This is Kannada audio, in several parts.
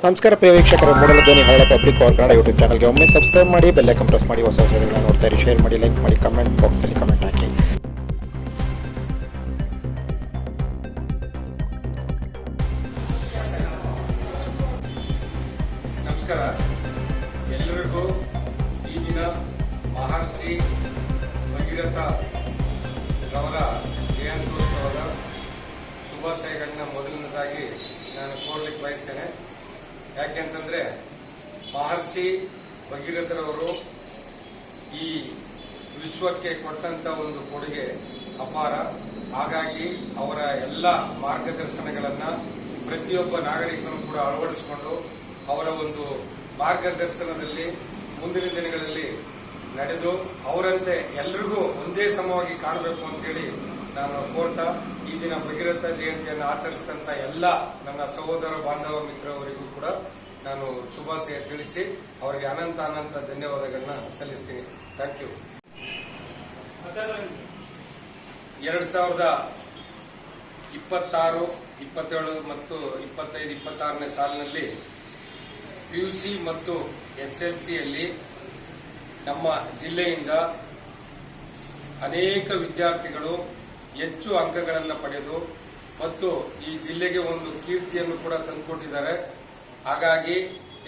ನಮಸ್ಕಾರ ಪ್ರಿಯ ವೀಕ್ಷಕರೇ, ಮೂಡಲ ಧ್ವನಿ ಹರಳ ಪಬ್ಲಿಕ್ ಪವರ್ ಕನ್ನಡ ಯೂಟ್ಯೂಬ್ ಚಾನಲ್ಗೆ ಒಮ್ಮೆ ಸಬ್ಸ್ಕ್ರೈಬ್ ಮಾಡಿ, ಬೆಲ್ ಐಕಾನ್ ಪ್ರೆಸ್ ಮಾಡಿ, ಹೊಸ ವಿಡಿಯೋಗಳನ್ನ ನೋಡ್ತಾ ಇರಿ. ಶೇರ್ ಮಾಡಿ, ಲೈಕ್ ಮಾಡಿ, ಕಮೆಂಟ್ ಬಾಕ್ಸಲ್ಲಿ ಕಮೆಂಟ್ ಹಾಕಿ. ನಮಸ್ಕಾರ ಎಲ್ಲರಿಗೂ ಈ ದಿನ ಮಹರ್ಷಿ ಭಗೀರಥ ಅವರ ಜಯಂತ್ಯೋತ್ಸವದ ಶುಭಾಶಯಗಳನ್ನ ಮೊದಲನೇದಾಗಿ ನಾನು ಕೋರ್ಲಿಕ್ಕೆ ಬಯಸ್ತೇನೆ. ಯಾಕೆಂತಂದ್ರೆ ಮಹರ್ಷಿ ಭಗೀರಥರವರು ಈ ವಿಶ್ವಕ್ಕೆ ಕೊಟ್ಟಂತ ಒಂದು ಕೊಡುಗೆ ಅಪಾರ. ಹಾಗಾಗಿ ಅವರ ಎಲ್ಲ ಮಾರ್ಗದರ್ಶನಗಳನ್ನ ಪ್ರತಿಯೊಬ್ಬ ನಾಗರಿಕನು ಕೂಡ ಅಳವಡಿಸಿಕೊಂಡು ಅವರ ಒಂದು ಮಾರ್ಗದರ್ಶನದಲ್ಲಿ ಮುಂದಿನ ದಿನಗಳಲ್ಲಿ ನಡೆದು ಅವರಂತೆ ಎಲ್ರಿಗೂ ಒಂದೇ ಸಮವಾಗಿ ಕಾಣಬೇಕು ಅಂತೇಳಿ ನಾನು ಕೋರ್ತಾ ಈ ದಿನ ಭಗೀರಥ ಜಯಂತಿಯನ್ನು ಆಚರಿಸಿದಂತ ಎಲ್ಲ ನನ್ನ ಸಹೋದರ ಬಾಂಧವ ಮಿತ್ರವರಿಗೂ ಕೂಡ ನಾನು ಶುಭಾಶಯ ತಿಳಿಸಿ ಅವರಿಗೆ ಅನಂತ ಧನ್ಯವಾದಗಳನ್ನ ಸಲ್ಲಿಸ್ತೀನಿ. Thank you. 2026, 27 ಮತ್ತು 25, 26ನೇ ಸಾಲಿನಲ್ಲಿ ಪಿಯುಸಿ ಮತ್ತು ಎಸ್ಎಲ್ಸಿಯಲ್ಲಿ ನಮ್ಮ ಜಿಲ್ಲೆಯಿಂದ ಅನೇಕ ವಿದ್ಯಾರ್ಥಿಗಳು ಹೆಚ್ಚು ಅಂಕಗಳನ್ನು ಪಡೆದು ಮತ್ತು ಈ ಜಿಲ್ಲೆಗೆ ಒಂದು ಕೀರ್ತಿಯನ್ನು ಕೂಡ ತಂದುಕೊಟ್ಟಿದ್ದಾರೆ. ಹಾಗಾಗಿ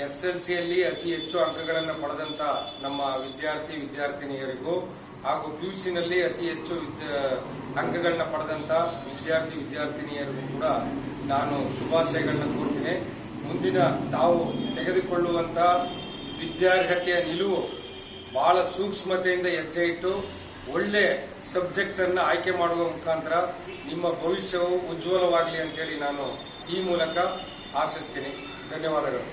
ಎಸ್ಎಲ್ಸಿಯಲ್ಲಿ ಅತಿ ಹೆಚ್ಚು ಅಂಕಗಳನ್ನು ಪಡೆದಂತ ನಮ್ಮ ವಿದ್ಯಾರ್ಥಿನಿಯರಿಗೂ ಹಾಗೂ ಪಿಯುಸಿನಲ್ಲಿ ಅತಿ ಹೆಚ್ಚು ಅಂಕಗಳನ್ನ ಪಡೆದಂತ ವಿದ್ಯಾರ್ಥಿನಿಯರಿಗೂ ಕೂಡ ನಾನು ಶುಭಾಶಯಗಳನ್ನ ಕೋರ್ತೀನಿ. ಮುಂದಿನ ತಾವು ತೆಗೆದುಕೊಳ್ಳುವಂತ ವಿದ್ಯಾರ್ಹತೆಯ ನಿಲುವು ಬಹಳ ಸೂಕ್ಷ್ಮತೆಯಿಂದ ಹೆಜ್ಜೆ ಇಟ್ಟು ಒಳ್ಳೆ ಸಬ್ಜೆಕ್ಟ್ ಅನ್ನು ಆಯ್ಕೆ ಮಾಡುವ ಮುಖಾಂತರ ನಿಮ್ಮ ಭವಿಷ್ಯವು ಉಜ್ವಲವಾಗಲಿ ಅಂತೇಳಿ ನಾನು ಈ ಮೂಲಕ ಆಶಿಸ್ತೀನಿ. ಧನ್ಯವಾದಗಳು.